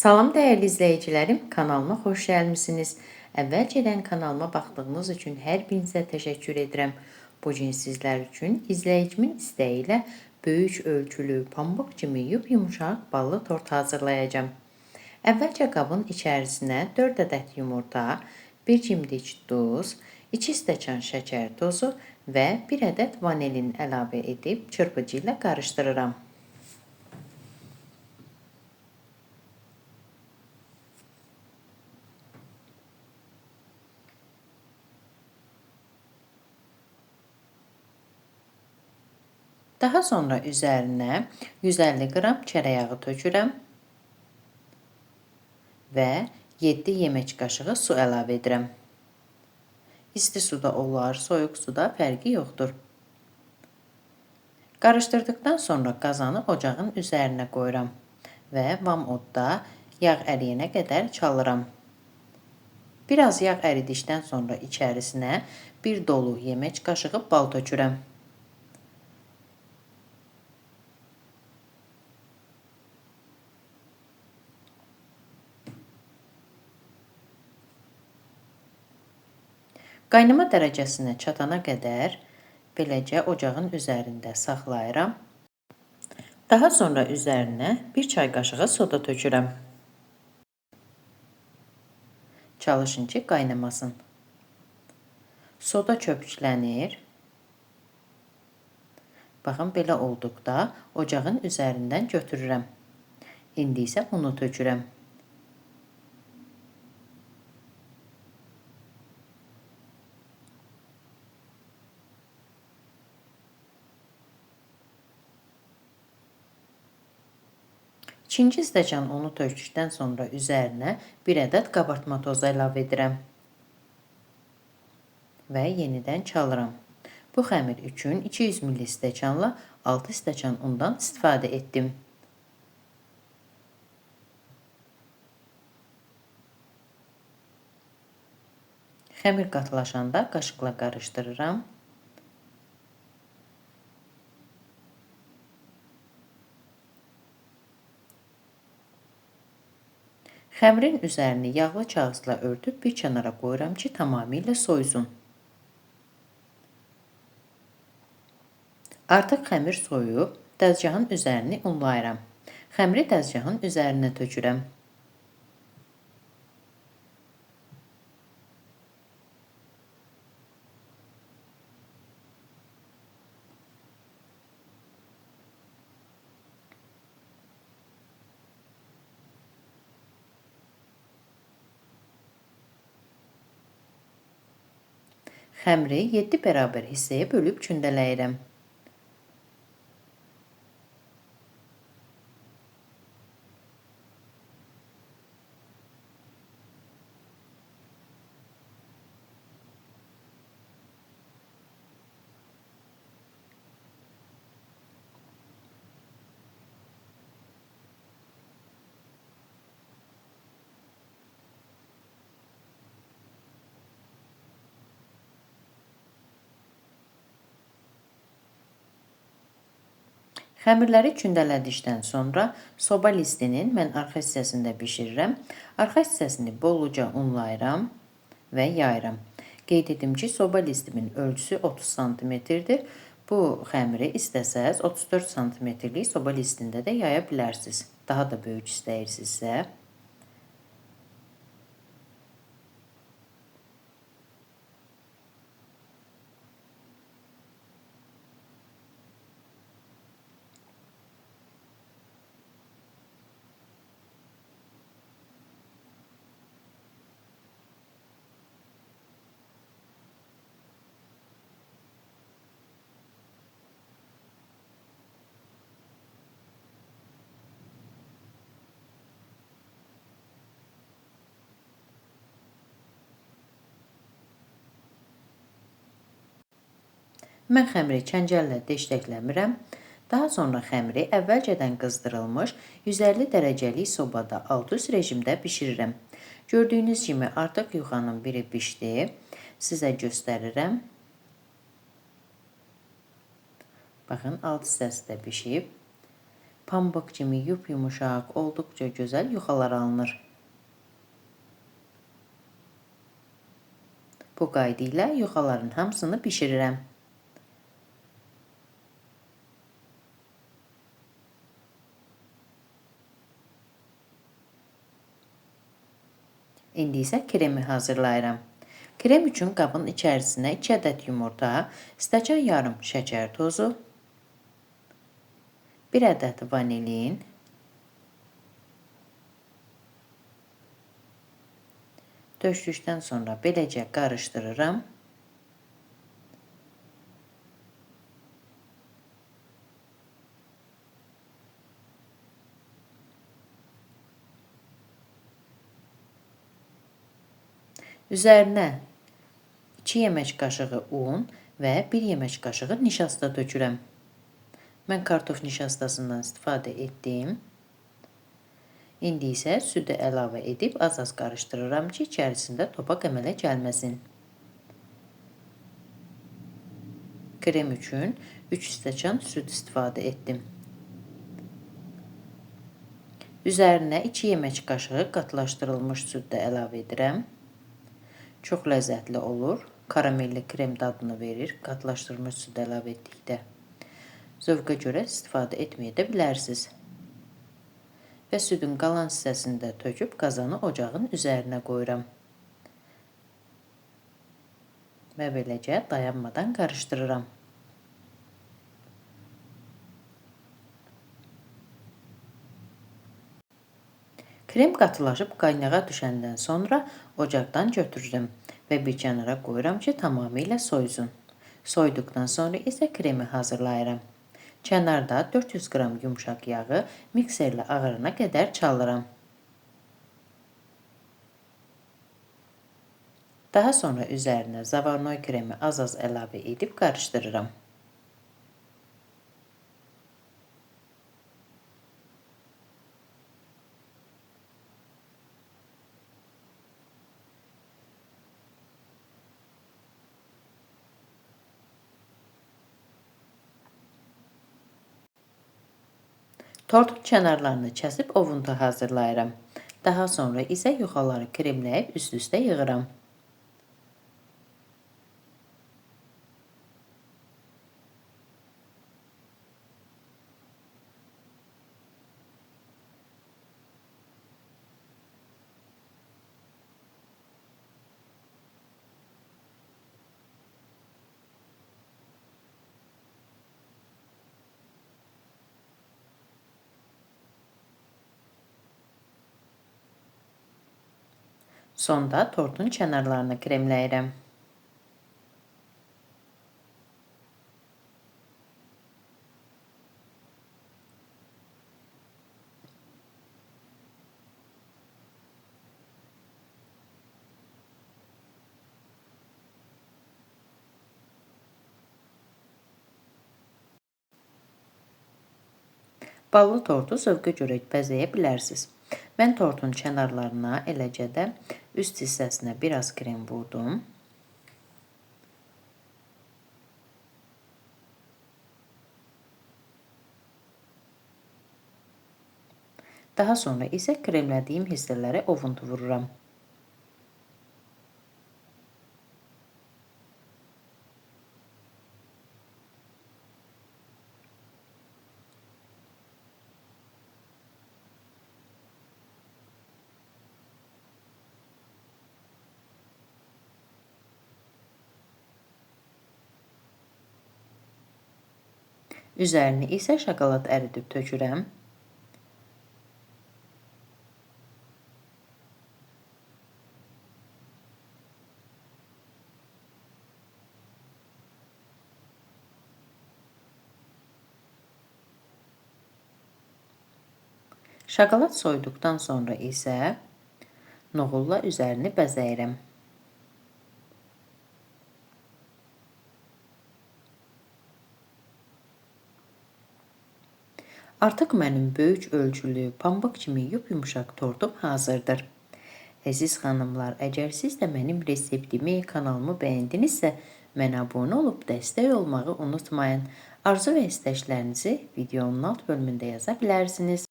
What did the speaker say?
Salam dəyərli izləyicilərim, kanalıma xoş gəlmisiniz. Əvvəlcədən kanalıma baxdığınız üçün hər birinizə təşəkkür edirəm. Bu gün sizlər üçün izləyicimin istəyi ilə böyük ölçülü, pambıq kimi yumuşaq ballı tort hazırlayacağım. Əvvəlcə qabın içərisinə 4 ədəd yumurta, 1 cimdik duz, 2 stəkan şəkər tozu və 1 ədəd vanilin əlavə edib çırpıcı ilə qarışdırıram. Daha sonra üzərinə 150 qram çərəyağı tökürəm və 7 yemək qaşığı su əlavə edirəm. İsti suda olar, soyuq suda fərqi yoxdur. Qarışdırdıqdan sonra qazanı ocağın üzərinə qoyuram və vam odda yağ əriyənə qədər çalıram. Biraz yağ əridikdən sonra içərisinə bir dolu yemək qaşığı bal tökürəm. Qaynama dərəcəsinə çatana qədər beləcə ocağın üzərində saxlayıram. Daha sonra üzərinə 1 çay qaşığı soda tökürəm. Çalışın ki, qaynamasın. Soda köpüklənir. Baxın, belə olduqda ocağın üzərindən götürürəm. İndi isə unu tökürəm. İkinci stəkan unu tökdükdən sonra üzərinə 1 ədəd qabartma tozu əlavə edirəm və yenidən çalıram. Bu xəmir üçün 200 ml stəkanla 6 stəkan undan istifadə etdim. Xəmir qatılaşanda qaşıqla qarışdırıram. Xəmirin üzərini yağlı kağızla örtüb bir kənara qoyuram ki, tamamilə soyusun. Artıq xəmir soyub, dəzgahın üzərini unlayıram. Xəmiri dəzgahın üzərinə tökürəm. Xəmiri 7 bərabər hissəyə bölüb kündələyirəm. Xəmirləri kündələdikdən sonra soba listinin mən arxa hissəsində bişirirəm. Arxa hissəsini bolluca unlayıram və yayıram. Qeyd edim ki, soba listimin ölçüsü 30 cm-dir. Bu xəmiri istəsəz 34 cm-lik soba listində də yaya bilərsiniz. Daha da böyük istəyirsinizsə. Mən xəmiri çəngəllə deşdəkləmirəm. Daha sonra xəmiri əvvəlcədən qızdırılmış 150 dərəcəlik sobada alt-üst rejimdə bişirirəm. Gördüyünüz kimi artıq yuxanın biri pişdi. Sizə göstərirəm. Baxın, alt hissəsi də pişib. Pambıq kimi yumuşaq, olduqca gözəl yuxalar alınır. Bu qayda ilə yuxaların hamısını bişirirəm. İndi isə kremi hazırlayıram. Krem üçün qabın içərisinə 2 ədəd yumurta, stəkan yarım şəkər tozu, 1 ədəd vanilin, döşdükdən sonra beləcə qarışdırıram. Üzərinə 2 yemək qaşığı un və 1 yemək qaşığı nişasta tökürəm. Mən kartof nişastasından istifadə etdim. İndi isə südü əlavə edib az-az qarışdırıram ki, içərisində topak əmələ gəlməsin. Krem üçün 3 stəkan süd istifadə etdim. Üzərinə 2 yemək qaşığı qatlaşdırılmış süd də əlavə edirəm. Çox ləzzətli olur. Karamelli krem dadını verir. Qatlaşdırılmış süd əlavə etdikdə. Zövqə görə istifadə etməyə də bilərsiniz. Və südün qalan hissəsini də töküb qazanı ocağın üzərinə qoyuram. Və beləcə dayanmadan qarışdırıram. Krem qatılaşıb qaynağa düşəndən sonra ocaqdan götürürüm və bir kənara qoyuram ki, tamamilə soyusun. Soyduqdan sonra isə kremi hazırlayıram. Kənarda 400 qram yumuşaq yağı mikserlə ağarına qədər çalıram. Daha sonra üzərinə zavarnoy kremi az-az əlavə edib qarışdırıram. Tortun kənarlarını kəsib ovunda hazırlayıram. Daha sonra isə yuxaları kremləyib üst-üstə yığıram. Sonda tortun kənarlarını kremləyirəm. Ballı tortu zövqə görə bəzəyə bilərsiniz. Mən tortun kənarlarına, eləcə də üst hissəsinə biraz krem vurdum. Daha sonra isə kremlədiyim hissələrə ovuntu vururam. Üzərini isə şokolad əridib tökürəm. Şokolad soyduqdan sonra isə noğulla üzərini bəzəyirəm. Artıq mənim böyük ölçülü, pambıq kimi yumuşaq tortum hazırdır. Əziz xanımlar, əgər siz də mənim reseptimi, kanalımı bəyəndinizsə, mənə abunə olub dəstək olmağı unutmayın. Arzu və istəklərinizi videonun alt bölümündə yaza bilərsiniz.